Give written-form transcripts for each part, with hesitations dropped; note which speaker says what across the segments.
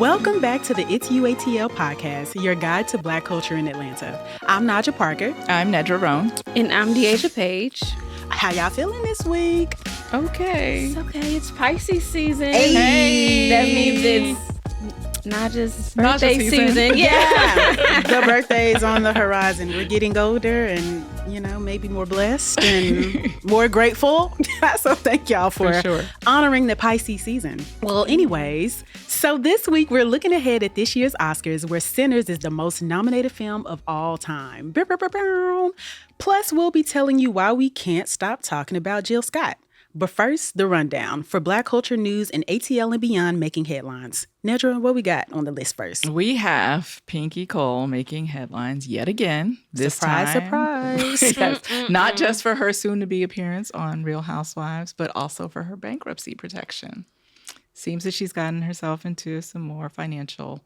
Speaker 1: Welcome back to the It's UATL podcast, your guide to Black culture in Atlanta. I'm Naja Parker.
Speaker 2: I'm Nedra Roan.
Speaker 3: And I'm Deasia Page.
Speaker 1: How y'all feeling this week?
Speaker 2: Okay.
Speaker 3: It's okay. It's Pisces season.
Speaker 1: Hey.
Speaker 3: That means it's Naja's birthday season.
Speaker 1: Yeah. The birthday's on the horizon. We're getting older and, maybe more blessed and more grateful. So thank y'all for honoring the Pisces season. Well, anyways, so this week we're looking ahead at this year's Oscars, where Sinners is the most nominated film of all time. Plus, we'll be telling you why we can't stop talking about Jill Scott. But first, the rundown for Black culture news and ATL and beyond making headlines. Nedra, what we got on the list first?
Speaker 2: We have Pinky Cole making headlines yet again. This
Speaker 1: surprise,
Speaker 2: time.
Speaker 1: Surprise.
Speaker 2: Yes. Not just for her soon-to-be appearance on Real Housewives, but also for her bankruptcy protection. Seems that she's gotten herself into some more financial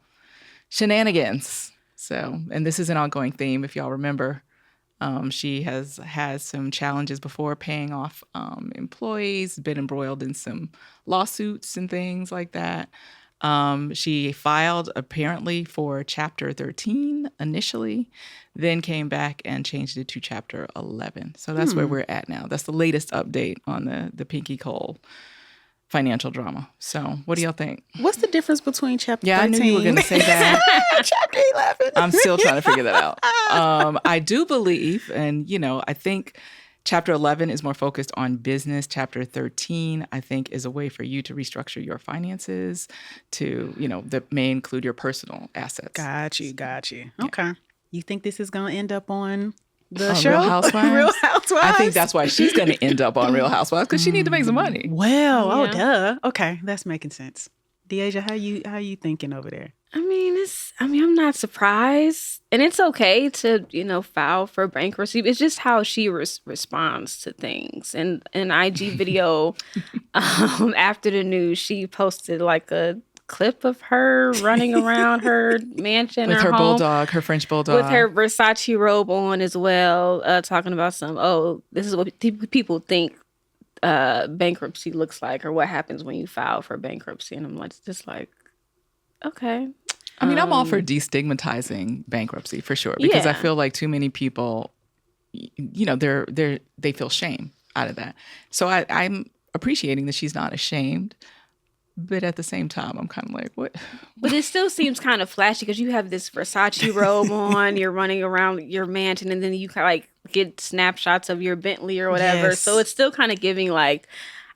Speaker 2: shenanigans. So, and this is an ongoing theme, if y'all remember. She has had some challenges before paying off employees, been embroiled in some lawsuits and things like that. She filed apparently for Chapter 13 initially, then came back and changed it to Chapter 11. So that's where we're at now. That's the latest update on the Pinky Cole financial drama. So what do y'all think?
Speaker 1: What's the difference between Chapter 13?
Speaker 2: Yeah, I knew you were going to say that.
Speaker 1: Chapter 11.
Speaker 2: I'm still trying to figure that out. I do believe, and, I think Chapter 11 is more focused on business. Chapter 13, I think, is a way for you to restructure your finances to, that may include your personal assets.
Speaker 1: Got you. Yeah. Okay. You think this is going to end up on the
Speaker 2: on
Speaker 1: show?
Speaker 2: Real Housewives?
Speaker 1: Real Housewives?
Speaker 2: I think that's why she's going to end up on Real Housewives, because she needs to make some money.
Speaker 1: Well,
Speaker 3: Yeah.
Speaker 1: duh. Okay, that's making sense. Deasia, how you thinking over there?
Speaker 3: I'm not surprised. And it's okay to, file for bankruptcy. It's just how she responds to things. And an IG video after the news, she posted like a clip of her running around her mansion
Speaker 2: With her
Speaker 3: home,
Speaker 2: bulldog, her French bulldog.
Speaker 3: with her Versace robe on as well, talking about this is what people think bankruptcy looks like, or what happens when you file for bankruptcy. And I'm just like, okay.
Speaker 2: I'm all for destigmatizing bankruptcy for sure, because I feel like too many people, they feel shame out of that. So I'm appreciating that she's not ashamed. But at the same time, I'm kind of like, what?
Speaker 3: But it still seems kind of flashy because you have this Versace robe on, you're running around your mansion, and then you kind of get snapshots of your Bentley or whatever.
Speaker 1: Yes.
Speaker 3: So it's still kind of giving like,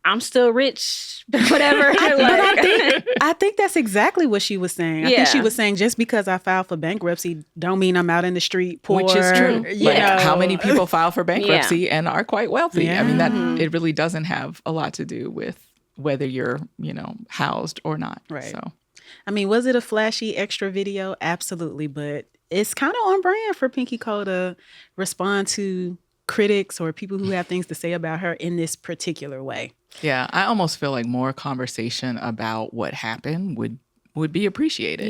Speaker 3: I'm still rich, whatever.
Speaker 1: I think that's exactly what she was saying. I think she
Speaker 3: Yeah.
Speaker 1: was saying, just because I filed for bankruptcy don't mean I'm out in the street poor.
Speaker 2: Which is true. Like, how many people file for bankruptcy and are quite wealthy?
Speaker 1: Yeah.
Speaker 2: I mean, that it really doesn't have a lot to do with whether you're, housed or not.
Speaker 1: Right.
Speaker 2: So,
Speaker 1: Was it a flashy extra video? Absolutely. But it's kind of on brand for Pinky Cole to respond to critics or people who have things to say about her in this particular way.
Speaker 2: yeah, I almost feel like more conversation about what happened would be appreciated,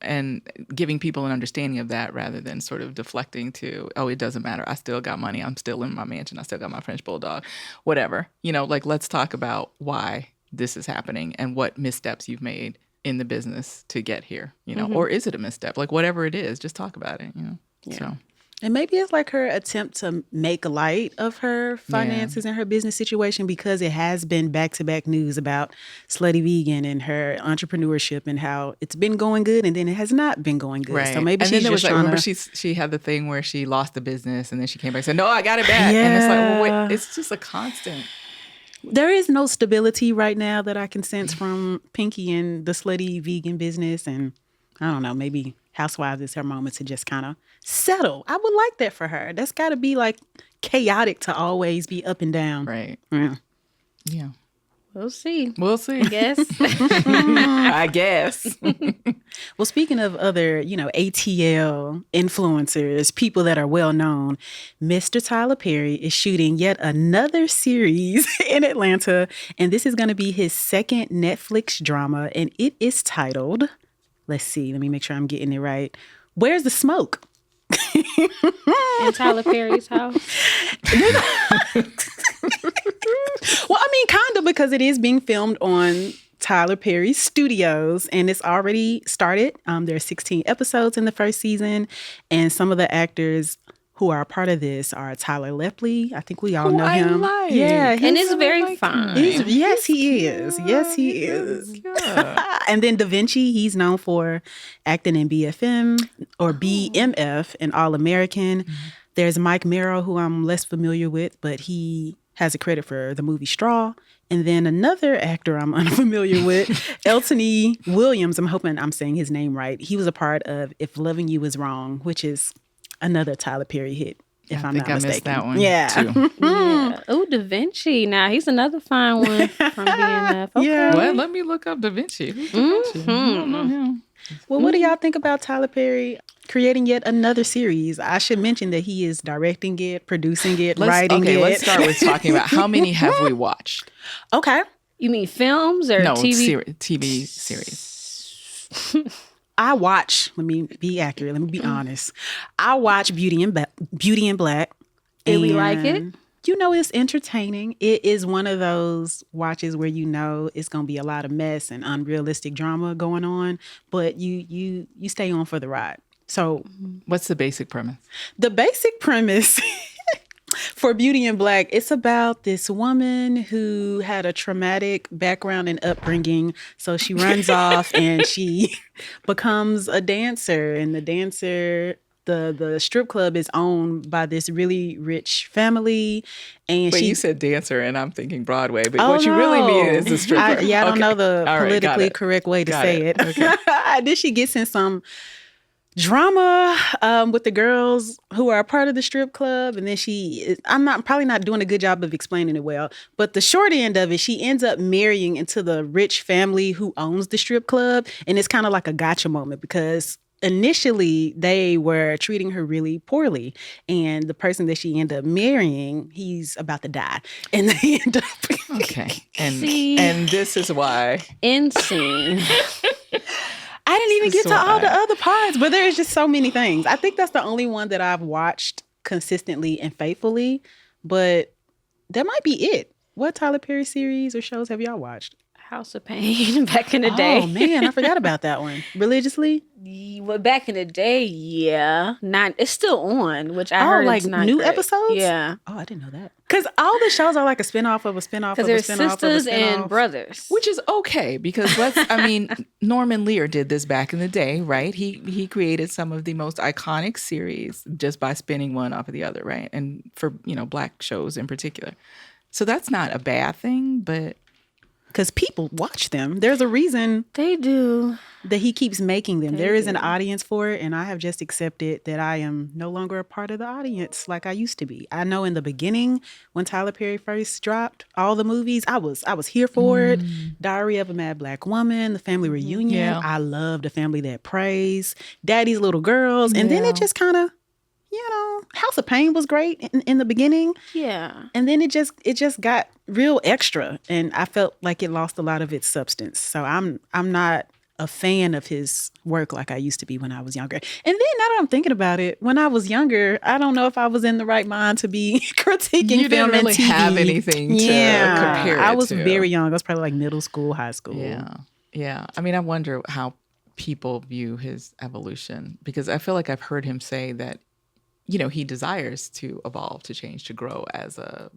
Speaker 2: and giving people an understanding of that rather than sort of deflecting to, oh, it doesn't matter. I still got money. I'm still in my mansion. I still got my French bulldog, whatever. Let's talk about why this is happening and what missteps you've made in the business to get here, or is it a misstep? Like, whatever it is, just talk about it,
Speaker 1: Yeah.
Speaker 2: So.
Speaker 1: And maybe it's like her attempt to make light of her finances and her business situation, because it has been back-to-back news about Slutty Vegan and her entrepreneurship and how it's been going good and then it has not been going good.
Speaker 2: Right.
Speaker 1: So maybe
Speaker 2: and
Speaker 1: she's
Speaker 2: then
Speaker 1: just
Speaker 2: there was
Speaker 1: trying
Speaker 2: remember
Speaker 1: to...
Speaker 2: she had the thing where she lost the business and then she came back and said, no, I got it back. And it's like, well, wait, it's just a constant.
Speaker 1: There is no stability right now that I can sense from Pinky and the Slutty Vegan business. And I don't know, maybe Housewives is her moment to just kind of settle. I would like that for her. That's got to be like chaotic to always be up and down.
Speaker 2: Right. Yeah.
Speaker 3: We'll see.
Speaker 2: I
Speaker 3: Guess.
Speaker 2: I guess.
Speaker 1: Well, speaking of other, ATL influencers, people that are well known, Mr. Tyler Perry is shooting yet another series in Atlanta. And this is going to be his second Netflix drama. And it is titled, let me make sure I'm getting it right. Where's the Smoke?
Speaker 3: In Tyler Perry's house.
Speaker 1: Well, kind of, because it is being filmed on Tyler Perry Studios, and it's already started. There are 16 episodes in the first season, and some of the actors who are a part of this are Tyler Lepley. I think we all know him.
Speaker 3: Yeah, and it's very fun.
Speaker 1: Yes, he is. Yes, he is. And then Da Vinci, he's known for acting in BFM or BMF and All American. There's Mike Merrow, who I'm less familiar with, but he has a credit for the movie Straw. And then another actor I'm unfamiliar with, Elton E. Williams. I'm hoping I'm saying his name right. He was a part of If Loving You Is Wrong, which is another Tyler Perry hit, if I'm not mistaken. I missed
Speaker 2: that one,
Speaker 1: too.
Speaker 3: Yeah. Oh, Da Vinci. Now, he's another fine one from BNF. Okay.
Speaker 2: Yeah. Well, let me look up Da Vinci. Who's Da Vinci? I don't know him.
Speaker 1: Well, what do y'all think about Tyler Perry creating yet another series? I should mention that he is directing it, producing it, writing it.
Speaker 2: Let's start with talking about how many have we watched?
Speaker 1: Okay.
Speaker 3: You mean films or TV?
Speaker 2: TV series.
Speaker 1: I watch, let me be accurate, let me be honest. I watch Beauty and Black.
Speaker 3: And we like it?
Speaker 1: You know, it's entertaining. It is one of those watches where you know it's going to be a lot of mess and unrealistic drama going on, but you stay on for the ride. So
Speaker 2: what's the basic premise?
Speaker 1: The basic premise for Beauty and Black, it's about this woman who had a traumatic background and upbringing. So she runs off and she becomes a dancer. And the dancer, the strip club is owned by this really rich family. And
Speaker 3: Wait,
Speaker 1: you
Speaker 3: said dancer and I'm thinking Broadway, but what you really mean is a strip club.
Speaker 1: I don't know the politically correct way to say it. Okay. Then she gets in some drama with the girls who are a part of the strip club, and then I'm probably not doing a good job of explaining it well, but the short end of it, she ends up marrying into the rich family who owns the strip club, and it's kind of like a gotcha moment because initially they were treating her really poorly, and the person that she ended up marrying, he's about to die, and they end up
Speaker 2: and this is why
Speaker 3: end scene.
Speaker 1: I didn't even get to all the other parts, but there's just so many things. I think that's the only one that I've watched consistently and faithfully, but that might be it. What Tyler Perry series or shows have y'all watched?
Speaker 3: House of Pain back in the day.
Speaker 1: Oh man, I forgot about that one. Religiously?
Speaker 3: Well, back in the day, yeah. It's still on, which I heard
Speaker 1: like
Speaker 3: it's not
Speaker 1: new
Speaker 3: good.
Speaker 1: Episodes?
Speaker 3: Yeah.
Speaker 1: Oh, I didn't know that. Because all the shows are like a spinoff of a spinoff of a spinoff of a spinoff.
Speaker 3: Because they're sisters and brothers.
Speaker 2: Which is okay because Norman Lear did this back in the day, right? He created some of the most iconic series just by spinning one off of the other, right? And for, Black shows in particular. So that's not a bad thing, but
Speaker 1: because people watch them. There's a reason
Speaker 3: they do
Speaker 1: that he keeps making them. There is an audience for it, and I have just accepted that I am no longer a part of the audience like I used to be. I know in the beginning when Tyler Perry first dropped all the movies, I was here for it. Diary of a Mad Black Woman, The Family Reunion. Yeah. I loved A Family That Prays, Daddy's Little Girls, and then it just kind of, House of Pain was great in the beginning.
Speaker 3: Yeah.
Speaker 1: And then it just got real extra, and I felt like it lost a lot of its substance. So I'm not a fan of his work like I used to be when I was younger. And then now that I'm thinking about it, when I was younger, I don't know if I was in the right mind to be critiquing film and TV. You didn't really
Speaker 2: have anything to compare it to.
Speaker 1: I was very young. I was probably like middle school, high school.
Speaker 2: Yeah. I mean, I wonder how people view his evolution, because I feel like I've heard him say that he desires to evolve, to change, to grow as a,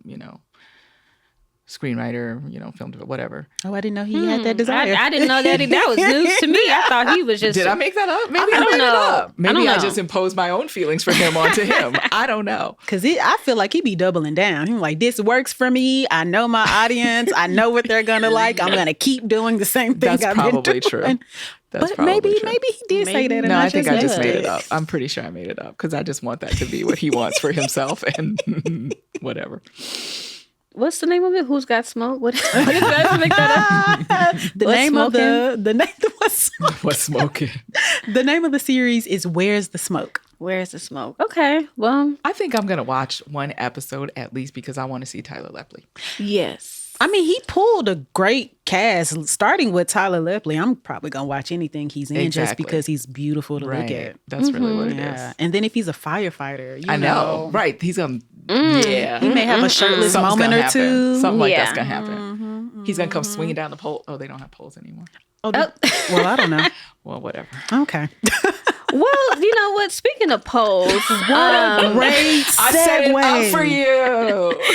Speaker 2: screenwriter, film, whatever.
Speaker 1: Oh, I didn't know he had that desire.
Speaker 3: I didn't know that. That was news to me. I thought he was just...
Speaker 2: Did I make that up? Maybe I made it up. Maybe I just imposed my own feelings for him onto him. I don't know.
Speaker 1: Because I feel like he be doubling down. He's like, this works for me. I know my audience. I know what they're going to like. I'm going to keep doing the same thing
Speaker 2: I've been doing. True.
Speaker 1: But maybe he did say that.
Speaker 2: No, I think I just made it up. I'm pretty sure I made it up because I just want that to be what he wants for himself and whatever.
Speaker 3: What's the name of it? Who's Got Smoke? What? Let's make that up.
Speaker 2: What's smoking?
Speaker 1: The name of the series is Where's the Smoke?
Speaker 3: Where's the Smoke? Okay, well,
Speaker 2: I think I'm gonna watch one episode at least because I want to see Tyler Lepley.
Speaker 3: Yes.
Speaker 1: I mean, he pulled a great cast, starting with Tyler Lepley. I'm probably going to watch anything he's in just because he's beautiful to look at.
Speaker 2: That's really what it is.
Speaker 1: And then if he's a firefighter,
Speaker 2: I know. Right. He's going to,
Speaker 1: he may have a shirtless moment or two.
Speaker 2: Something like that's going to happen. He's going to come swinging down the pole. Oh, they don't have poles anymore.
Speaker 1: Oh, well, I don't know.
Speaker 2: Well, whatever.
Speaker 1: Okay.
Speaker 3: Well, you know what? Speaking of polls,
Speaker 1: great segue.
Speaker 2: I set it up for you.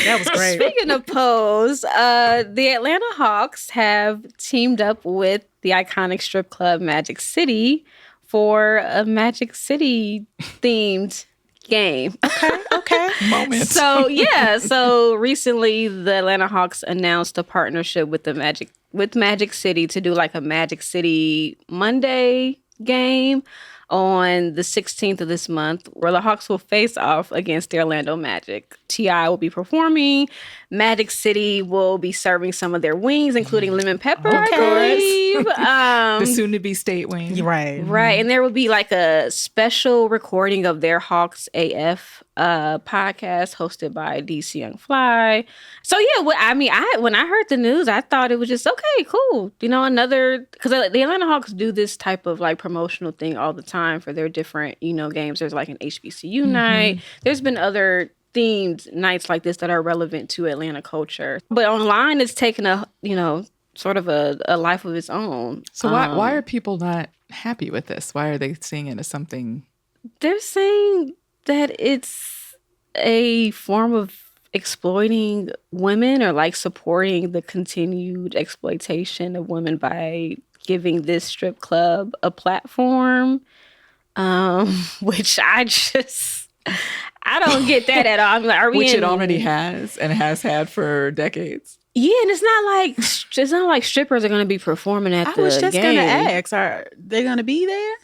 Speaker 1: That was great.
Speaker 3: Speaking of polls, the Atlanta Hawks have teamed up with the iconic strip club Magic City for a Magic City themed game.
Speaker 1: Okay.
Speaker 2: Moment.
Speaker 3: So recently the Atlanta Hawks announced a partnership with Magic City to do like a Magic City Monday game on the 16th of this month, where the Hawks will face off against the Orlando Magic. T.I. will be performing. Magic City will be serving some of their wings, including lemon pepper, I believe.
Speaker 2: The soon-to-be state wing.
Speaker 1: Right.
Speaker 3: Right. And there will be like a special recording of their Hawks AF podcast hosted by DC Young Fly. So yeah, when I heard the news, I thought it was just okay, cool. You know, because the Atlanta Hawks do this type of like promotional thing all the time for their different, you know, games. There's like an HBCU night. There's been other themed nights like this that are relevant to Atlanta culture. But online, it's taken a, you know, sort of a life of its own.
Speaker 2: So why are people not happy with this? Why are they seeing it as something?
Speaker 3: They're saying that it's a form of exploiting women, or like supporting the continued exploitation of women by giving this strip club a platform, which I don't get that at all. I'm like,
Speaker 2: Which it already has and has had for decades.
Speaker 3: Yeah, and it's not like strippers are going to be performing at the game. I was just going to
Speaker 1: ask, are they going to be there?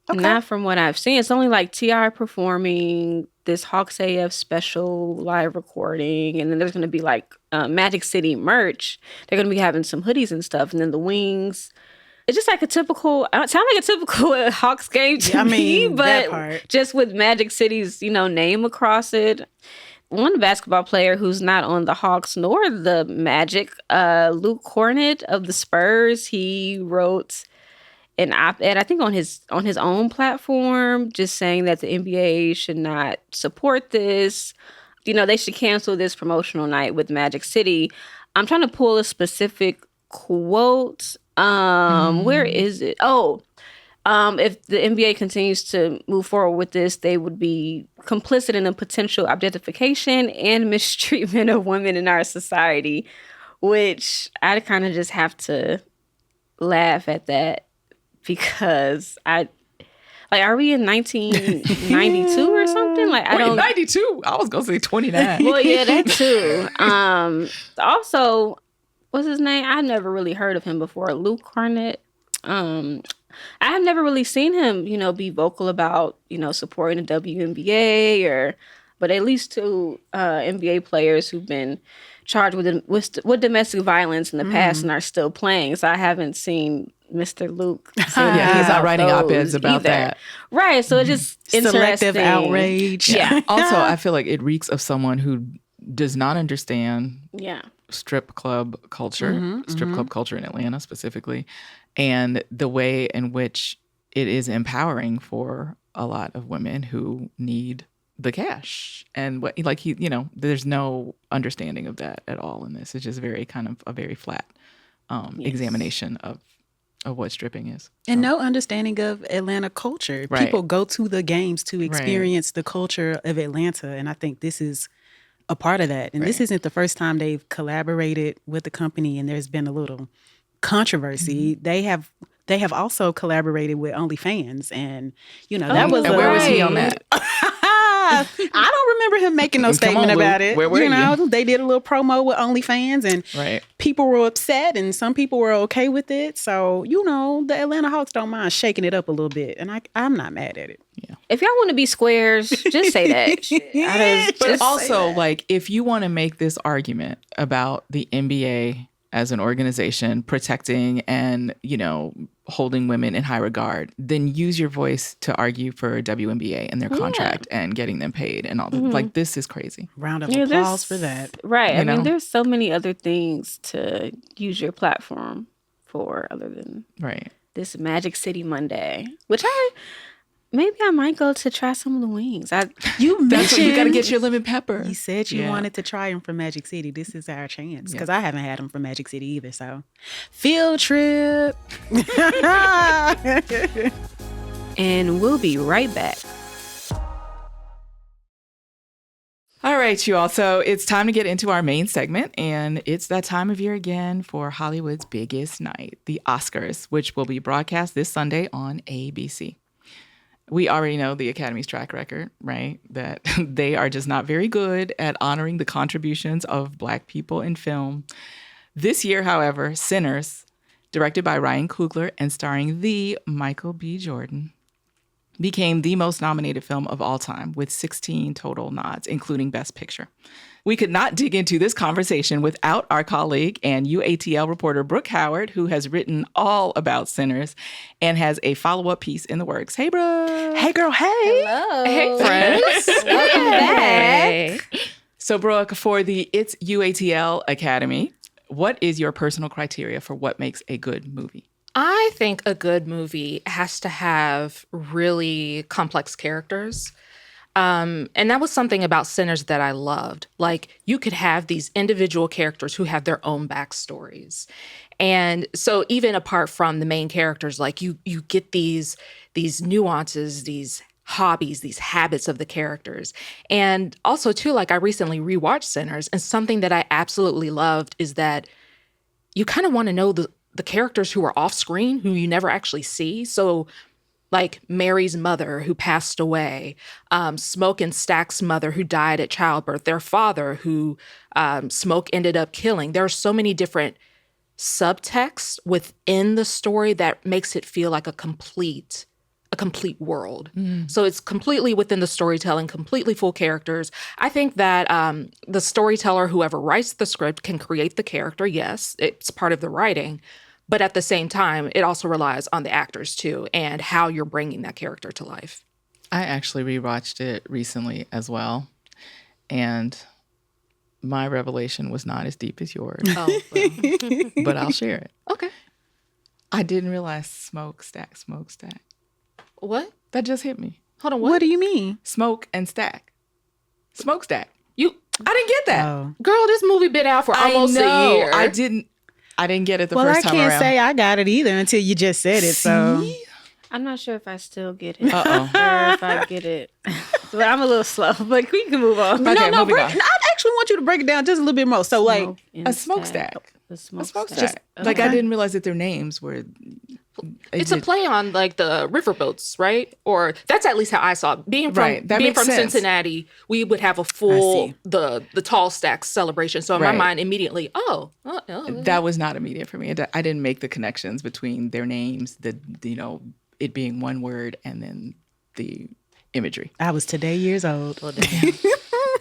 Speaker 3: Okay. Not from what I've seen. It's only like T.I. performing, this Hawks AF special live recording, and then there's going to be like Magic City merch. They're going to be having some hoodies and stuff, and then the wings. It's just like it sounds like a typical Hawks game to me, but just with Magic City's, you know, name across it. One basketball player who's not on the Hawks nor the Magic, Luke Cornett of the Spurs, he wrote an op-ed, I think on his own platform, just saying that the NBA should not support this. You know, they should cancel this promotional night with Magic City. I'm trying to pull a specific quote. Where is it? If the NBA continues to move forward with this, they would be complicit in the potential objectification and mistreatment of women in our society, which I kind of just have to laugh at that, because are we in 1992 or something? Like, I don't.
Speaker 2: 92? I was gonna say 29.
Speaker 3: Well, yeah, that too. Also, what's his name? I've never really heard of him before. Luke Cornett. I have never really seen him, you know, be vocal about, you know, supporting the WNBA, but at least two NBA players who've been charged with domestic violence in the past and are still playing. So I haven't seen Mr. Luke.
Speaker 2: He's not writing op-eds about that.
Speaker 3: Right. So it's just
Speaker 1: selective outrage.
Speaker 2: Yeah. Also, I feel like it reeks of someone who does not understand strip club culture, club culture in Atlanta specifically, and the way in which it is empowering for a lot of women who need the cash. And what, like, he, you know, there's no understanding of that at all in this. It's just very kind of a very flat examination of what stripping is.
Speaker 1: And no understanding of Atlanta culture.
Speaker 2: Right.
Speaker 1: People go to the games to experience the culture of Atlanta. And I think this is a part of that. And this isn't the first time they've collaborated with the company and there's been a little controversy. They have also collaborated with OnlyFans, and you know that was.
Speaker 2: And where was he on that?
Speaker 1: I don't remember him making no statement about it.
Speaker 2: Where were you?
Speaker 1: They did a little promo with OnlyFans, and people were upset, and some people were okay with it. So you know, the Atlanta Hawks don't mind shaking it up a little bit, and I'm not mad at it.
Speaker 3: Yeah. If y'all want to be squares, just say that.
Speaker 2: But also, like, if you want to make this argument about the NBA as an organization protecting and, you know, holding women in high regard, then use your voice to argue for WNBA and their contract and getting them paid and all that. Like, this is crazy.
Speaker 1: Round of applause for that.
Speaker 3: Right. I mean, there's so many other things to use your platform for other than this Magic City Monday, which maybe I might go to try some of the wings.
Speaker 1: You mentioned
Speaker 2: you got to get your lemon pepper.
Speaker 1: You said you wanted to try them from Magic City. This is our chance because I haven't had them from Magic City either. So, field trip.
Speaker 3: And we'll be right back.
Speaker 2: All right, you all. So it's time to get into our main segment, and it's that time of year again for Hollywood's biggest night, the Oscars, which will be broadcast this Sunday on ABC. We already know the Academy's track record, right? That they are just not very good at honoring the contributions of Black people in film. This year, however, Sinners, directed by Ryan Coogler and starring the Michael B. Jordan, became the most nominated film of all time with 16 total nods, including Best Picture. We could not dig into this conversation without our colleague and UATL reporter Brooke Howard, who has written all about Sinners and has a follow-up piece in the works. Hey, Brooke.
Speaker 1: Hey, girl. Hey.
Speaker 3: Hello.
Speaker 2: Hey, friends.
Speaker 3: Welcome back.
Speaker 2: So, Brooke, for the It's UATL Academy, what is your personal criteria for what makes a good movie?
Speaker 4: I think a good movie has to have really complex characters. And that was something about Sinners that I loved. Like, you could have these individual characters who have their own backstories. And so even apart from the main characters, like you get these nuances, these hobbies, these habits of the characters. And also, too, like I recently rewatched Sinners, and something that I absolutely loved is that you kind of want to know the characters who are off screen, who you never actually see. So like Mary's mother who passed away, Smoke and Stack's mother who died at childbirth, their father who Smoke ended up killing. There are so many different subtexts within the story that makes it feel like a complete world. So it's completely within the storytelling, completely full characters. I think that the storyteller, whoever writes the script, can create the character. Yes, it's part of the writing. But at the same time, it also relies on the actors, too, and how you're bringing that character to life.
Speaker 2: I actually rewatched it recently as well. And my revelation was not as deep as yours.
Speaker 4: Oh, well.
Speaker 2: But I'll share it.
Speaker 4: Okay.
Speaker 2: I didn't realize smokestack.
Speaker 4: What?
Speaker 2: That just hit me.
Speaker 4: Hold on,
Speaker 1: What do you mean?
Speaker 2: Smoke and stack. Smokestack.
Speaker 4: I
Speaker 2: didn't get that.
Speaker 1: Oh.
Speaker 4: Girl, this movie been out for almost a year.
Speaker 2: I didn't get it the
Speaker 1: Well,
Speaker 2: first
Speaker 1: I
Speaker 2: time around.
Speaker 1: can't say I got it either until you just said it. So
Speaker 2: See?
Speaker 3: I'm not sure if I still get it.
Speaker 2: Uh-oh.
Speaker 3: Or if I get it. But I'm a little slow. But we can move on.
Speaker 2: Okay,
Speaker 1: no,
Speaker 2: moving on.
Speaker 1: I actually want you to break it down just a little bit more. So like
Speaker 2: A smokestack.
Speaker 3: The
Speaker 2: A
Speaker 3: smokestack.
Speaker 2: smokestack. Like I didn't realize that their names were.
Speaker 4: It's a play on like the riverboats, right? Or that's at least how I saw it. Being from
Speaker 2: That makes sense.
Speaker 4: Cincinnati, we would have a full the tall stacks celebration. So in my mind, immediately,
Speaker 2: That was not immediate for me. I didn't make the connections between their names, it being one word, and then the imagery.
Speaker 1: I was today years old.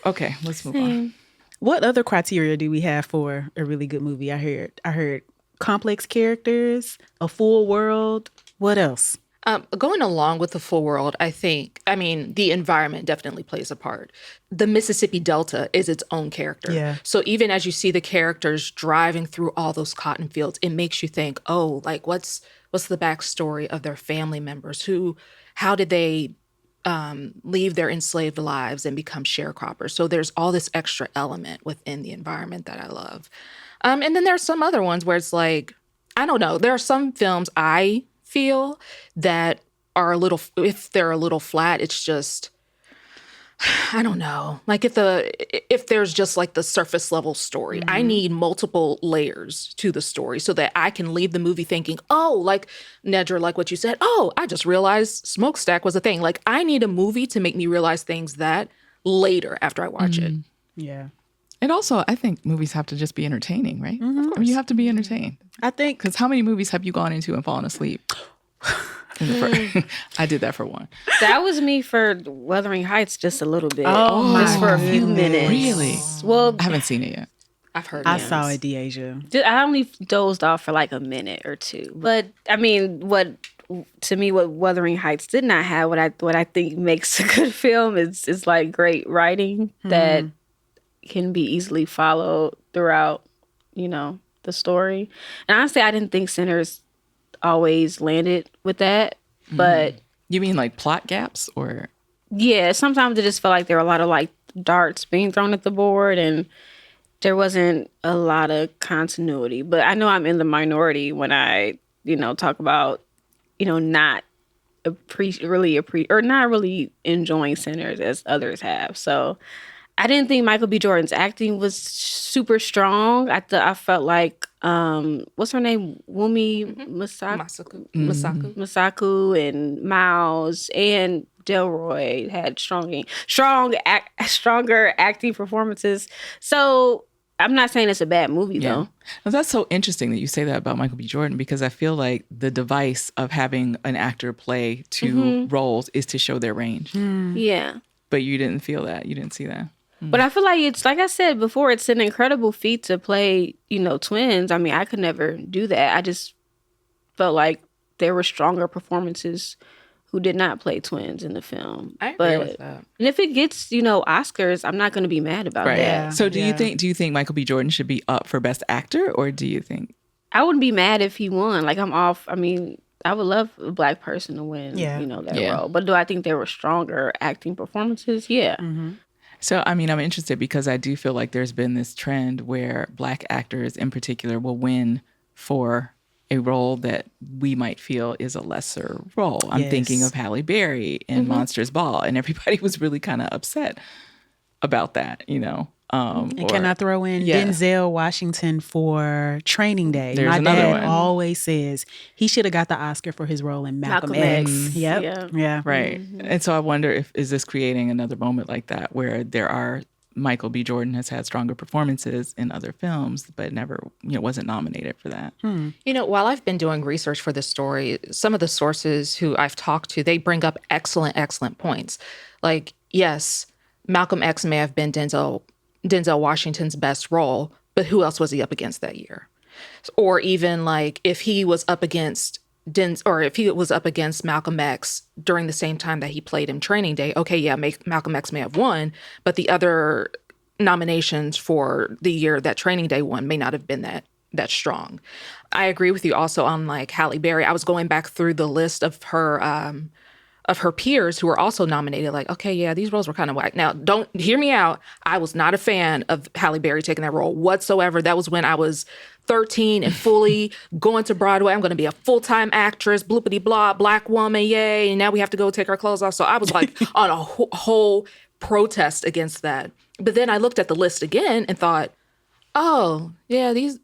Speaker 2: Okay, let's move on.
Speaker 1: What other criteria do we have for a really good movie? I heard complex characters, a full world. What else?
Speaker 4: Going along with the full world, I mean, the environment definitely plays a part. The Mississippi Delta is its own character.
Speaker 1: Yeah.
Speaker 4: So even as you see the characters driving through all those cotton fields, it makes you think, oh, like what's the backstory of their family members? How did they leave their enslaved lives and become sharecroppers? So there's all this extra element within the environment that I love. And then there's some other ones where it's like, I don't know, there are some films I feel that are if they're a little flat, it's just, I don't know. Like if there's just like the surface level story, I need multiple layers to the story so that I can leave the movie thinking, oh, like Nedra, like what you said, oh, I just realized smokestack was a thing. Like I need a movie to make me realize things that later after I watch it.
Speaker 1: Yeah.
Speaker 2: And also, I think movies have to just be entertaining, right? I mean, you have to be entertained.
Speaker 1: I think
Speaker 2: Because how many movies have you gone into and fallen asleep? I did that for one.
Speaker 3: That was me for Wuthering Heights just a little bit.
Speaker 1: Oh,
Speaker 3: just for a few minutes.
Speaker 2: Really?
Speaker 3: Well,
Speaker 2: I haven't seen it yet.
Speaker 4: I've heard
Speaker 1: I
Speaker 4: names.
Speaker 1: saw it, Deasia.
Speaker 3: I only dozed off for like a minute or two. But I mean, what Wuthering Heights did not have, what I think makes a good film is like great writing that can be easily followed throughout, the story. And honestly, I didn't think Sinners always landed with that, but
Speaker 2: You mean like plot gaps or?
Speaker 3: Yeah, sometimes it just felt like there were a lot of like darts being thrown at the board and there wasn't a lot of continuity. But I know I'm in the minority when I, talk about, not not really enjoying Sinners as others have. So I didn't think Michael B. Jordan's acting was super strong. I felt like what's her name? Wumi Masaku and Miles and Delroy had stronger acting performances. So I'm not saying it's a bad movie though.
Speaker 2: Well, that's so interesting that you say that about Michael B. Jordan, because I feel like the device of having an actor play two roles is to show their range.
Speaker 3: Yeah.
Speaker 2: But you didn't feel that. You didn't see that.
Speaker 3: But I feel like it's, like I said before, it's an incredible feat to play, twins. I mean, I could never do that. I just felt like there were stronger performances who did not play twins in the film.
Speaker 4: I agree with that.
Speaker 3: And if it gets, Oscars, I'm not going to be mad about that.
Speaker 2: Yeah. So do you think Michael B. Jordan should be up for Best Actor, or do you think?
Speaker 3: I wouldn't be mad if he won. Like, I'm off. I mean, I would love a Black person to win, that role. But do I think there were stronger acting performances? Yeah.
Speaker 1: Mm-hmm.
Speaker 2: So, I mean, I'm interested because I do feel like there's been this trend where Black actors in particular will win for a role that we might feel is a lesser role. I'm thinking of Halle Berry in Monsters Ball, and everybody was really kind of upset about that,
Speaker 1: And can I throw in Denzel Washington for Training Day?
Speaker 2: There's
Speaker 1: My
Speaker 2: another
Speaker 1: dad
Speaker 2: one.
Speaker 1: always says he should have got the Oscar for his role in Malcolm X. Yep. Yeah.
Speaker 2: Right. And so I wonder is this creating another moment like that where there are Michael B. Jordan has had stronger performances in other films, but never, wasn't nominated for that.
Speaker 4: While I've been doing research for this story, some of the sources who I've talked to, they bring up excellent points. Like, yes, Malcolm X may have been Denzel Washington's best role, but who else was he up against that year? Or even like if he was up against Malcolm X during the same time that he played in Training Day, okay, yeah, Malcolm X may have won, but the other nominations for the year that Training Day won may not have been that strong. I agree with you also on like Halle Berry. I was going back through the list of her peers who were also nominated, like, okay, yeah, these roles were kind of whack. Now, don't hear me out. I was not a fan of Halle Berry taking that role whatsoever. That was when I was 13 and fully going to Broadway. I'm going to be a full-time actress, bloopity blah, Black woman, yay. And now we have to go take our clothes off. So I was like on a whole protest against that. But then I looked at the list again and thought, oh, yeah, these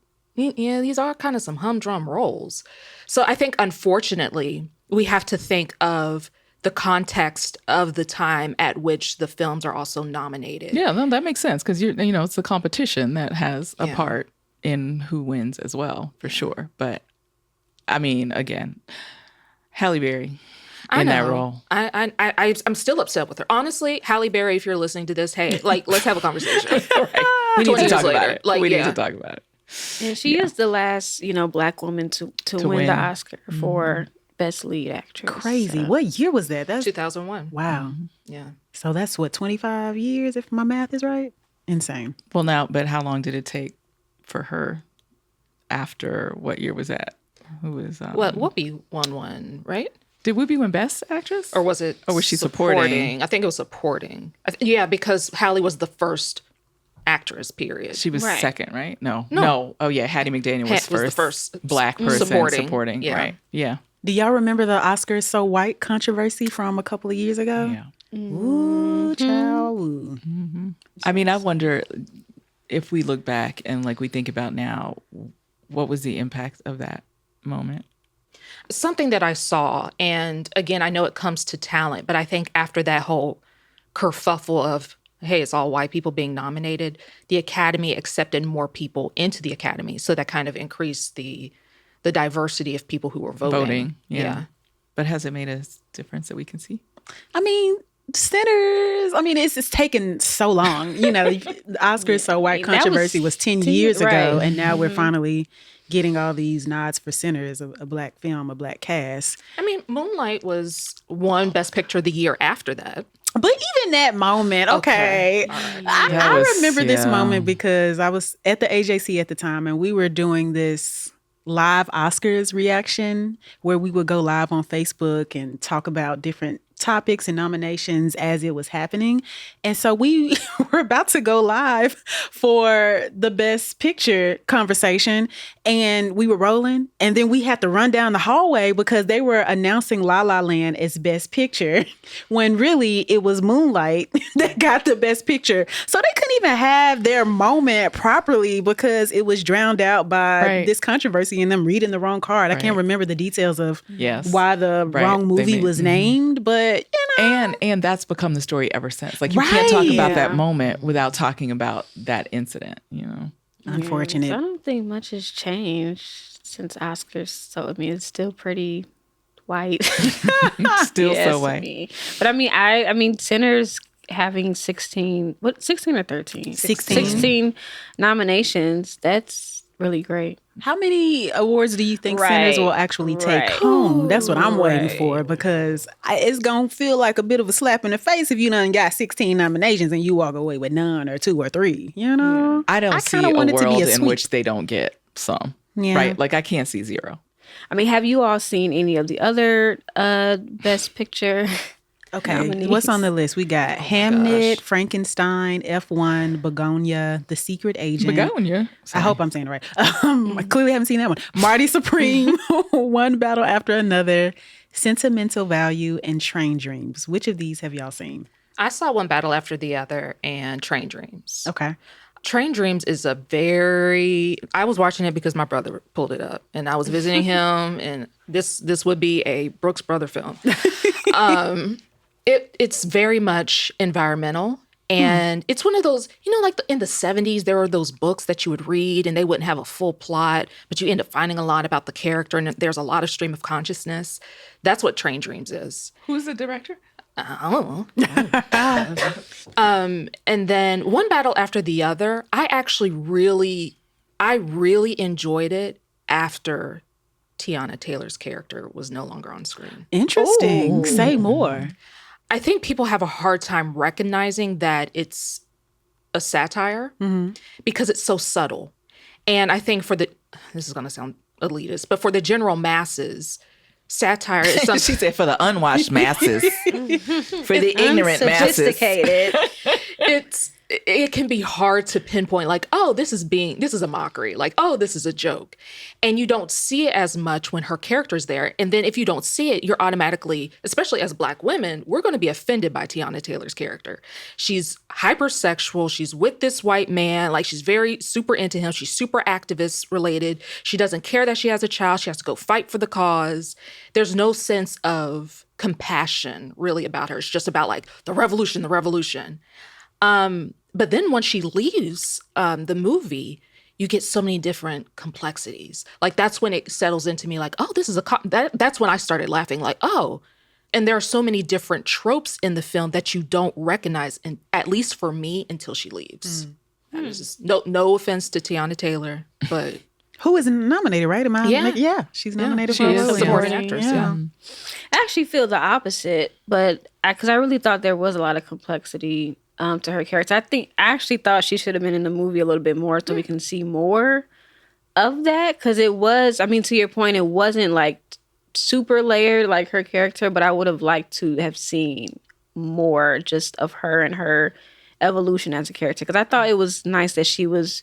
Speaker 4: are kind of some humdrum roles. So I think, unfortunately, we have to think of the context of the time at which the films are also nominated.
Speaker 2: Yeah, no, that makes sense because it's a competition that has a part in who wins as well, for sure. But I mean, again, Halle Berry in that role.
Speaker 4: I'm still upset with her. Honestly, Halle Berry, if you're listening to this, hey, like, let's have a conversation.
Speaker 2: Right. We need to talk about it. We need to talk about it.
Speaker 3: And she is the last, Black woman to win the Oscar for Best Lead Actress.
Speaker 1: Crazy. So. What year was that? That's
Speaker 4: 2001.
Speaker 1: Wow.
Speaker 4: Yeah.
Speaker 1: So that's 25 years, if my math is right? Insane.
Speaker 2: Well, but how long did it take for her after what year was that? Who was
Speaker 4: Whoopi won one, right?
Speaker 2: Did Whoopi win Best Actress?
Speaker 4: Or was it?
Speaker 2: Or was she supporting?
Speaker 4: I think it was supporting. Because Halle was the first actress, period.
Speaker 2: She was second, right? No. Oh, yeah. Hattie McDaniel was
Speaker 4: the first
Speaker 2: Black person supporting.
Speaker 4: Yeah.
Speaker 2: Right. Yeah.
Speaker 1: Do y'all remember the Oscars So White controversy from a couple of years ago?
Speaker 2: Yeah.
Speaker 1: Ooh, child.
Speaker 2: Mm-hmm. I mean, I wonder if we look back and like we think about now, what was the impact of that moment?
Speaker 4: Something that I saw, and again, I know it comes to talent, but I think after that whole kerfuffle of, hey, it's all white people being nominated, the Academy accepted more people into the Academy. So that kind of increased the diversity of people who were voting.
Speaker 2: Yeah. But has it made a difference that we can see?
Speaker 1: I mean, Sinners, it's taken so long. The Oscars So White controversy was 10 years ago, and now we're finally getting all these nods for Sinners, a Black film, a Black cast.
Speaker 4: I mean, Moonlight was won Best Picture the year after that.
Speaker 1: But even that moment, okay.
Speaker 4: Right.
Speaker 1: I remember this moment because I was at the AJC at the time, and we were doing this live Oscars reaction where we would go live on Facebook and talk about different topics and nominations as it was happening. And so we were about to go live for the Best Picture conversation, and we were rolling, and then we had to run down the hallway because they were announcing La La Land as Best Picture when really it was Moonlight that got the Best Picture. So they couldn't even have their moment properly because it was drowned out by this controversy and them reading the wrong card. I can't remember the details of why the wrong movie was named, but you know.
Speaker 2: And that's become the story ever since. Like, you can't talk about that moment without talking about that incident, you know.
Speaker 1: Unfortunate.
Speaker 3: So I don't think much has changed since Oscars. So I mean, it's still pretty white.
Speaker 2: Still so white.
Speaker 3: But I mean, Sinners having 16 or 13? 16 nominations. That's really great.
Speaker 1: How many awards do you think Sinners will actually take home? That's what I'm waiting for, because it's going to feel like a bit of a slap in the face if you done got 16 nominations and you walk away with none or 2 or 3, you know?
Speaker 2: Yeah. I don't see a world in which they don't get some, right? Like, I can't see 0.
Speaker 3: I mean, have you all seen any of the other Best Picture nominees?
Speaker 1: What's on the list? We got Hamnet, Frankenstein, F1, Begonia, The Secret Agent.
Speaker 2: Begonia?
Speaker 1: I hope I'm saying it right. I clearly haven't seen that one. Marty Supreme, One Battle After Another, Sentimental Value, and Train Dreams. Which of these have y'all seen?
Speaker 4: I saw One Battle After the Other and Train Dreams.
Speaker 1: Okay.
Speaker 4: Train Dreams is I was watching it because my brother pulled it up, and I was visiting him, and this would be a Brooks Brother film. It's very much environmental, and it's one of those, you know, like in the 70s, there were those books that you would read and they wouldn't have a full plot, but you end up finding a lot about the character, and there's a lot of stream of consciousness. That's what Train Dreams is.
Speaker 2: Who's the director?
Speaker 4: Oh. And then One Battle After the Other, I really enjoyed it after Tiana Taylor's character was no longer on screen.
Speaker 1: Interesting. Ooh. Say more.
Speaker 4: I think people have a hard time recognizing that it's a satire because it's so subtle. And I think this is going to sound elitist, but for the general masses, satire is something.
Speaker 2: She said for the unwashed masses, for the ignorant masses.
Speaker 3: Sophisticated.
Speaker 4: It can be hard to pinpoint, like, oh, this is a mockery. Like, oh, this is a joke. And you don't see it as much when her character's there. And then if you don't see it, you're automatically, especially as Black women, we're going to be offended by Tiana Taylor's character. She's hypersexual. She's with this white man. Like, she's very super into him. She's super activist related. She doesn't care that she has a child. She has to go fight for the cause. There's no sense of compassion really about her. It's just about like the revolution. But then when she leaves the movie, you get so many different complexities. Like, that's when it settles into me like, oh, this is that's when I started laughing. Like, oh, and there are so many different tropes in the film that you don't recognize, and at least for me, until she leaves. That is just no offense to Tiana Taylor, but
Speaker 1: who is nominated, right? She's nominated for
Speaker 4: a supporting actress. Yeah.
Speaker 3: I actually feel the opposite, but because I really thought there was a lot of complexity to her character. I actually thought she should have been in the movie a little bit more so we can see more of that. Because it was, I mean, to your point, it wasn't like super layered like her character, but I would have liked to have seen more just of her and her evolution as a character. Because I thought it was nice that she was,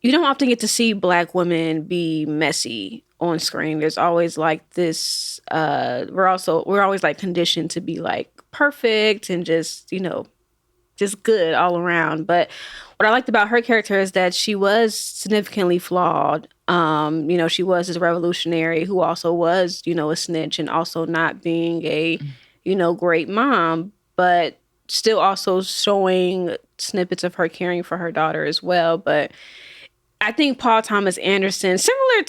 Speaker 3: you don't often get to see Black women be messy on screen. There's always like this, we're always like conditioned to be like perfect and just, you know, just good all around. But what I liked about her character is that she was significantly flawed. You know, she was this revolutionary who also was, you know, a snitch and also not being a, you know, great mom, but still also showing snippets of her caring for her daughter as well. But I think Paul Thomas Anderson, similar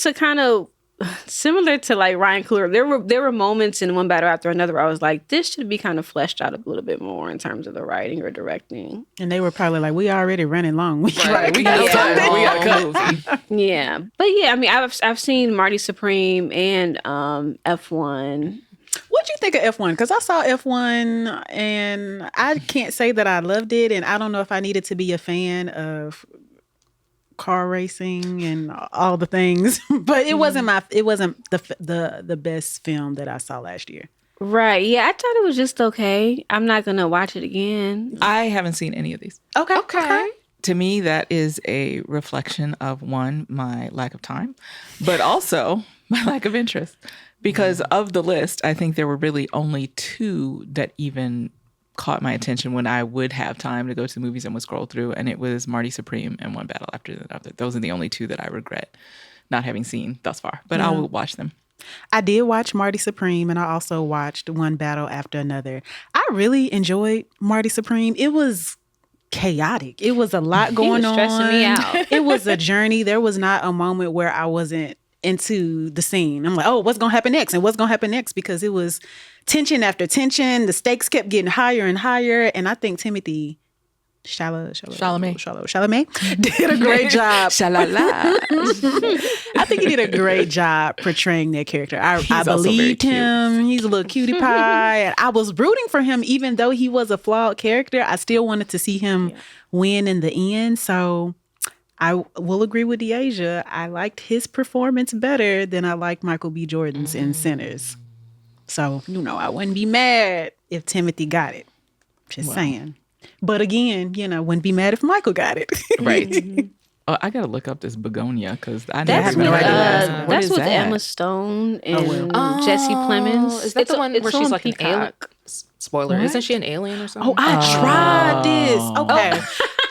Speaker 3: to like Ryan Coogler, there were moments in One Battle After Another where I was like, this should be kind of fleshed out a little bit more in terms of the writing or directing.
Speaker 1: And they were probably like, we already running long.
Speaker 2: We got a cut.
Speaker 3: Yeah. But yeah, I mean, I've seen Marty Supreme and F1.
Speaker 1: What'd you think of F1? Because I saw F1 and I can't say that I loved it, and I don't know if I needed to be a fan of car racing and all the things, but it wasn't the best film that I saw last year.
Speaker 3: Right. Yeah, I thought it was just okay. I'm not going to watch it again.
Speaker 2: I haven't seen any of these.
Speaker 1: Okay.
Speaker 2: To me, that is a reflection of, one, my lack of time, but also my lack of interest. Because of the list, I think there were really only two that even caught my attention when I would have time to go to the movies and would scroll through, and it was Marty Supreme and One Battle After Another. Those are the only two that I regret not having seen thus far, but I will watch them.
Speaker 1: I did watch Marty Supreme, and I also watched One Battle After Another. I really enjoyed Marty Supreme. It was chaotic. It was a lot going on.
Speaker 3: Stressing me out.
Speaker 1: It was a journey. There was not a moment where I wasn't into the scene. I'm like, oh, what's going to happen next? And what's going to happen next? Because it was tension after tension. The stakes kept getting higher and higher. And I think Timothy Chalamet did a great job. I think he did a great job portraying that character. I believed him. He's a little cutie pie. And I was rooting for him, even though he was a flawed character. I still wanted to see him win in the end. So I will agree with Deasia. I liked his performance better than I liked Michael B. Jordan's in Sinners. So, I wouldn't be mad if Timothy got it. Just saying. But again, wouldn't be mad if Michael got it.
Speaker 2: Right. I got to look up this Begonia because I
Speaker 3: That's
Speaker 2: never
Speaker 3: with,
Speaker 2: idea.
Speaker 3: that's with Emma Stone and Jesse Plemons.
Speaker 4: Is that the one where she's like
Speaker 3: Peacock.
Speaker 4: an alien? Spoiler. Isn't she an alien or something?
Speaker 1: Oh, I tried this. Okay.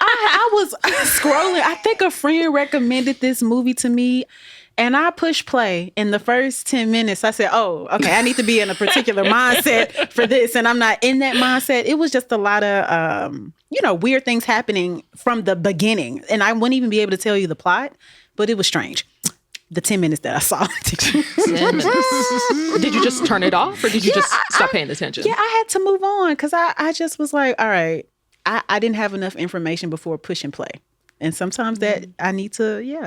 Speaker 1: I was scrolling. I think a friend recommended this movie to me. And I pushed play in the first 10 minutes. I said, oh, okay, I need to be in a particular mindset for this. And I'm not in that mindset. It was just a lot of, weird things happening from the beginning. And I wouldn't even be able to tell you the plot, but it was strange. The 10 minutes that I saw.
Speaker 4: 10 minutes. Did you just turn it off or did you just stop paying attention?
Speaker 1: Yeah, I had to move on because I just was like, all right, I didn't have enough information before push and play. And sometimes that I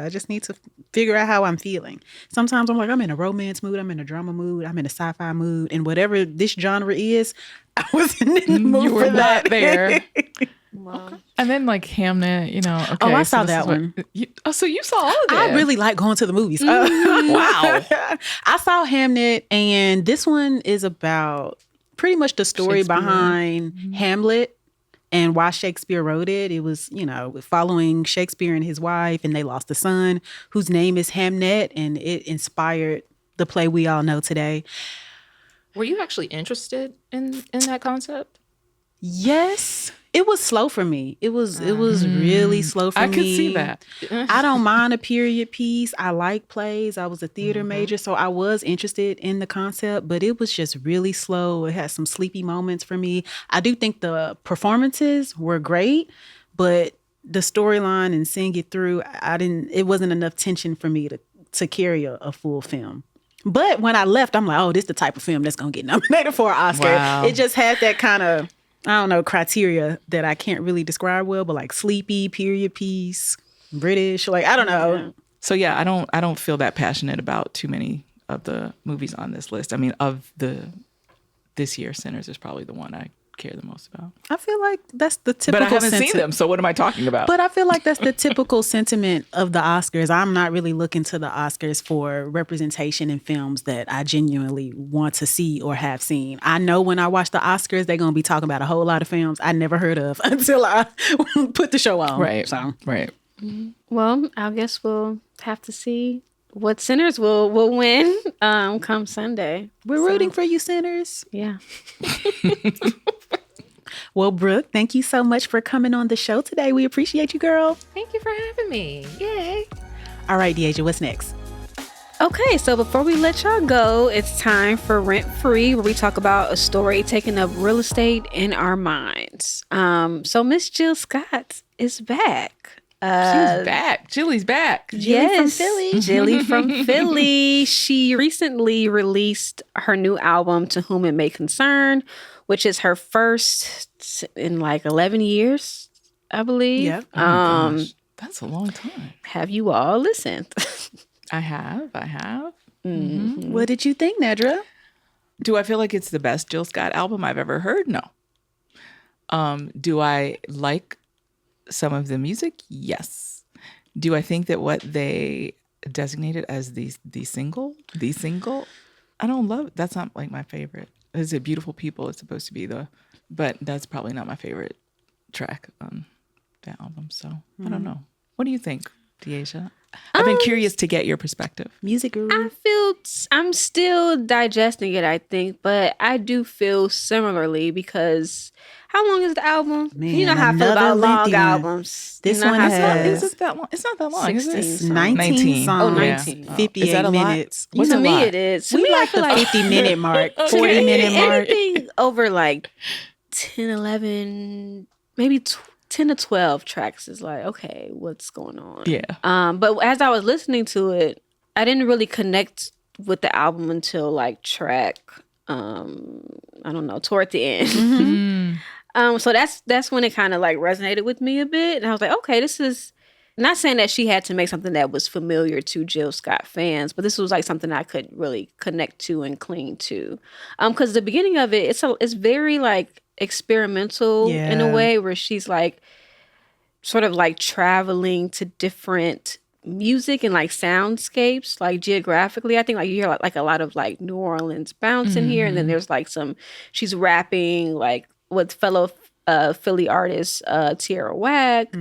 Speaker 1: just need to figure out how I'm feeling. Sometimes I'm like, I'm in a romance mood, I'm in a drama mood, I'm in a sci-fi mood. And whatever this genre is, I wasn't in the mood
Speaker 2: you were
Speaker 1: for that.
Speaker 2: Not there.
Speaker 3: Wow.
Speaker 2: Okay. And then like Hamnet, Okay,
Speaker 1: I saw that one.
Speaker 2: So you saw all of that.
Speaker 1: I really like going to the movies.
Speaker 2: Wow.
Speaker 1: I saw Hamnet, and this one is about pretty much the story behind Hamlet. And why Shakespeare wrote it. It was, following Shakespeare and his wife, and they lost a son whose name is Hamnet, and it inspired the play we all know today.
Speaker 4: Were you actually interested in that concept?
Speaker 1: Yes. It was slow for me. It was really slow for me.
Speaker 2: I could see that.
Speaker 1: I don't mind a period piece. I like plays. I was a theater major, so I was interested in the concept, but it was just really slow. It had some sleepy moments for me. I do think the performances were great, but the storyline and seeing it through, it wasn't enough tension for me to carry a full film. But when I left, I'm like, oh, this is the type of film that's going to get nominated for an Oscar.
Speaker 2: Wow.
Speaker 1: It just had that kind of, I don't know, criteria that I can't really describe well, but like sleepy, period piece, British, like, I don't know.
Speaker 2: So yeah, I don't feel that passionate about too many of the movies on this list. I mean, this year, Sinners is probably the one I care the most about.
Speaker 1: I feel like that's the typical
Speaker 2: But I haven't seen them, so what am I talking about?
Speaker 1: But I feel like that's the typical sentiment of the Oscars. I'm not really looking to the Oscars for representation in films that I genuinely want to see or have seen. I know when I watch the Oscars, they're going to be talking about a whole lot of films I never heard of until I put the show on.
Speaker 2: Right.
Speaker 1: So.
Speaker 2: Right.
Speaker 3: Well, I guess we'll have to see what Sinners will win come Sunday.
Speaker 1: We're rooting for you, Sinners.
Speaker 3: Yeah.
Speaker 1: Well, Brooke, thank you so much for coming on the show today. We appreciate you, girl.
Speaker 4: Thank you for having me. Yay.
Speaker 1: All right, Deasia, what's next?
Speaker 3: Okay, so before we let y'all go, it's time for Rent Free, where we talk about a story taking up real estate in our minds. So Miss Jill Scott is back.
Speaker 2: She's back. Jilly's back.
Speaker 3: Jilly from Philly. Jilly from Philly. She recently released her new album, To Whom It May Concern, which is her first in like 11 years, I believe.
Speaker 1: Yeah.
Speaker 2: Oh my gosh. That's a long time.
Speaker 3: Have you all listened?
Speaker 2: I have.
Speaker 3: Mm-hmm.
Speaker 1: What did you think, Nedra?
Speaker 2: Do I feel like it's the best Jill Scott album I've ever heard? No. Do I like some of the music? Yes. Do I think that what they designated as the single, I don't love it. That's not like my favorite. Is it Beautiful People? It's supposed to be but that's probably not my favorite track on the album. So I don't know. What do you think, Deasia? I've been curious to get your perspective.
Speaker 1: Music guru.
Speaker 3: I'm still digesting it, I think, but I do feel similarly because how long is the album?
Speaker 1: Man,
Speaker 3: you know how I feel about long albums.
Speaker 1: This
Speaker 3: one
Speaker 2: is it that long? It's not that long.
Speaker 3: 16
Speaker 2: is it?
Speaker 3: songs.
Speaker 1: 19 songs.
Speaker 3: Oh, 19.
Speaker 1: 58
Speaker 2: is that a
Speaker 1: minutes.
Speaker 2: Lot? What's
Speaker 3: to
Speaker 2: a
Speaker 3: me,
Speaker 2: lot?
Speaker 3: it is.
Speaker 1: We like the 50-minute mark, 40-minute mark.
Speaker 3: Anything over like 10, 11, maybe 10 to 12 tracks is like, okay, what's going on?
Speaker 2: Yeah.
Speaker 3: But as I was listening to it, I didn't really connect with the album until like track, I don't know, toward the end.
Speaker 2: Mm-hmm.
Speaker 3: So that's when it kind of like resonated with me a bit. And I was like, okay, this is not saying that she had to make something that was familiar to Jill Scott fans, but this was like something I could really connect to and cling to. Because the beginning of it, it's very like experimental in a way where she's like sort of like traveling to different music and like soundscapes, like geographically. I think like you hear like a lot of like New Orleans bounce in here, and then there's like she's rapping like with fellow Philly artist Tierra Whack.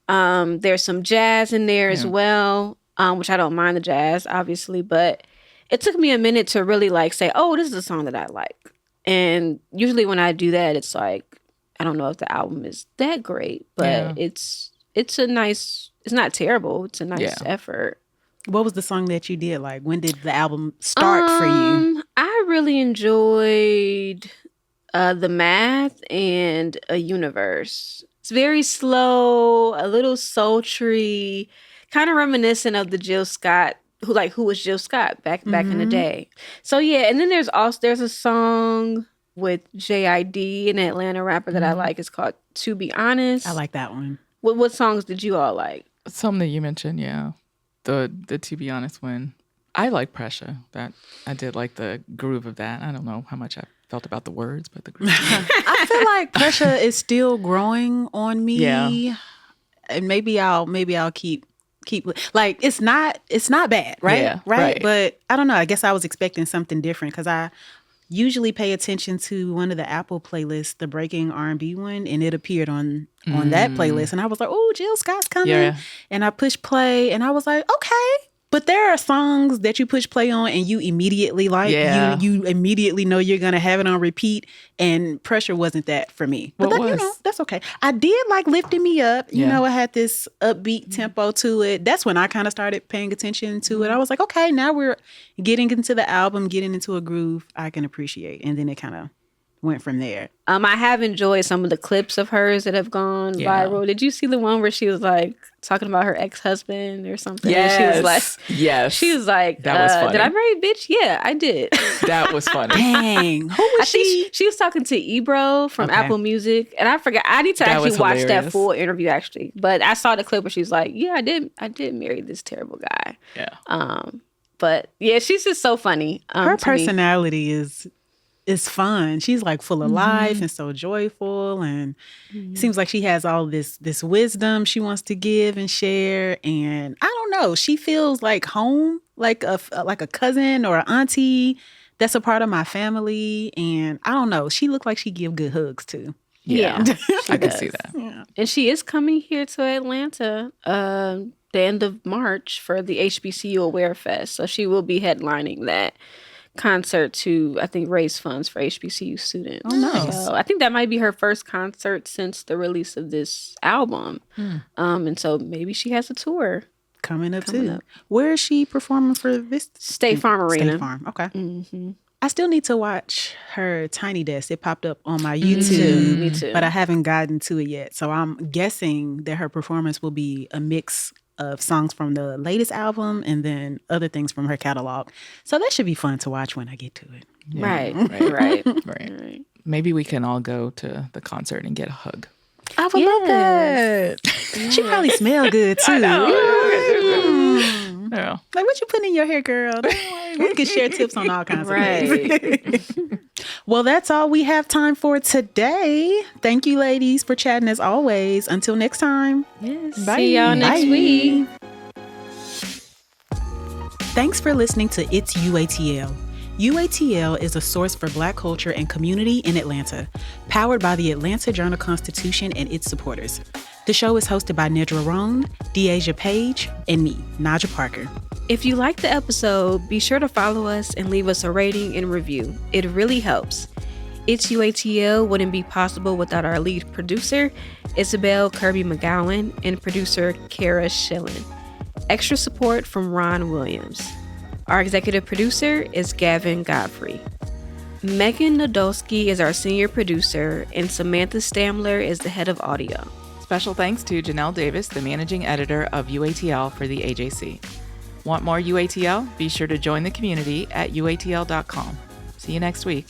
Speaker 3: There's some jazz in there as well, which I don't mind the jazz obviously, but it took me a minute to really like say, oh, this is a song that I like. And usually when I do that, it's like, I don't know if the album is that great, but it's a nice, it's not terrible. It's a nice effort.
Speaker 1: What was the song that you did? Like, when did the album start for you?
Speaker 3: I really enjoyed The Math and A Universe. It's very slow, a little sultry, kind of reminiscent of the Jill Scott, who was Jill Scott back in the day. So yeah, and then there's a song with JID, an Atlanta rapper that I like. It's called To Be Honest.
Speaker 1: I like that one.
Speaker 3: What songs did you all like?
Speaker 2: Some that you mentioned, yeah. The To Be Honest one. I like Pressure. That I did like the groove of that. I don't know how much I felt about the words, but the groove.
Speaker 1: I feel like Pressure is still growing on me. Yeah. And maybe I'll keep like it's not bad, right?
Speaker 2: Yeah,
Speaker 1: right. But I don't know. I guess I was expecting something different because I usually pay attention to one of the Apple playlists, the Breaking R&B one, and it appeared on that playlist, and I was like, "Oh, Jill Scott's coming!" Yeah. And I pushed play, and I was like, "Okay." But there are songs that you push play on and you immediately like. Yeah. You immediately know you're going to have it on repeat. And Pressure wasn't that for me. But that's okay. I did like Lifting Me Up. You know, it had this upbeat tempo to it. That's when I kind of started paying attention to it. I was like, okay, now we're getting into the album, getting into a groove I can appreciate. And then it kind of went from there.
Speaker 3: I have enjoyed some of the clips of hers that have gone viral. Did you see the one where she was like talking about her ex-husband or something?
Speaker 2: Yes.
Speaker 3: And she was like, she was like,
Speaker 2: that was funny.
Speaker 3: Did I marry a bitch? Yeah, I did.
Speaker 2: That was funny.
Speaker 1: Dang. Who was she?
Speaker 3: She was talking to Ebro from Apple Music. And I forgot. I need to actually watch that full interview actually. But I saw the clip where she's like, yeah, I did marry this terrible guy.
Speaker 2: Yeah.
Speaker 3: But yeah, she's just so funny.
Speaker 1: Her personality is fun. She's like full of life and so joyful, and it seems like she has all this wisdom she wants to give and share. And I don't know, she feels like home, like a cousin or an auntie that's a part of my family. And I don't know, she looked like she give good hugs too.
Speaker 3: Yeah,
Speaker 2: I can see that.
Speaker 1: Yeah.
Speaker 3: And she is coming here to Atlanta the end of March for the HBCU Aware Fest. So she will be headlining that concert to, I think, raise funds for HBCU students.
Speaker 1: Oh, nice.
Speaker 3: So I think that might be her first concert since the release of this album. And so maybe she has a tour
Speaker 1: coming up too. Where is she performing for this?
Speaker 3: State Farm Arena.
Speaker 1: State Farm. Okay. I still need to watch her Tiny Desk. It popped up on my YouTube.
Speaker 3: Me too.
Speaker 1: But I haven't gotten to it yet. So I'm guessing that her performance will be a mix of songs from the latest album and then other things from her catalog. So that should be fun to watch when I get to it.
Speaker 3: Yeah. Right.
Speaker 2: Right. Maybe we can all go to the concert and get a hug.
Speaker 1: I would love that. She probably smell good too.
Speaker 2: Yeah.
Speaker 1: Like, what you putting in your hair, girl? We can share tips on all kinds of things. Well, that's all we have time for today. Thank you, ladies, for chatting as always. Until next time.
Speaker 3: Yes.
Speaker 2: Bye.
Speaker 3: See y'all next week.
Speaker 1: Thanks for listening to It's UATL. UATL is a source for Black culture and community in Atlanta, powered by the Atlanta Journal-Constitution and its supporters. The show is hosted by Nedra Roan, Deasia Page, and me, Naja Parker.
Speaker 3: If you liked the episode, be sure to follow us and leave us a rating and review. It really helps. It's UATL wouldn't be possible without our lead producer, Isabel Kirby McGowan, and producer Kara Schillen. Extra support from Ron Williams. Our executive producer is Gavin Godfrey. Megan Nadolski is our senior producer, and Samantha Stamler is the head of audio.
Speaker 2: Special thanks to Janelle Davis, the managing editor of UATL for the AJC. Want more UATL? Be sure to join the community at uatl.com. See you next week.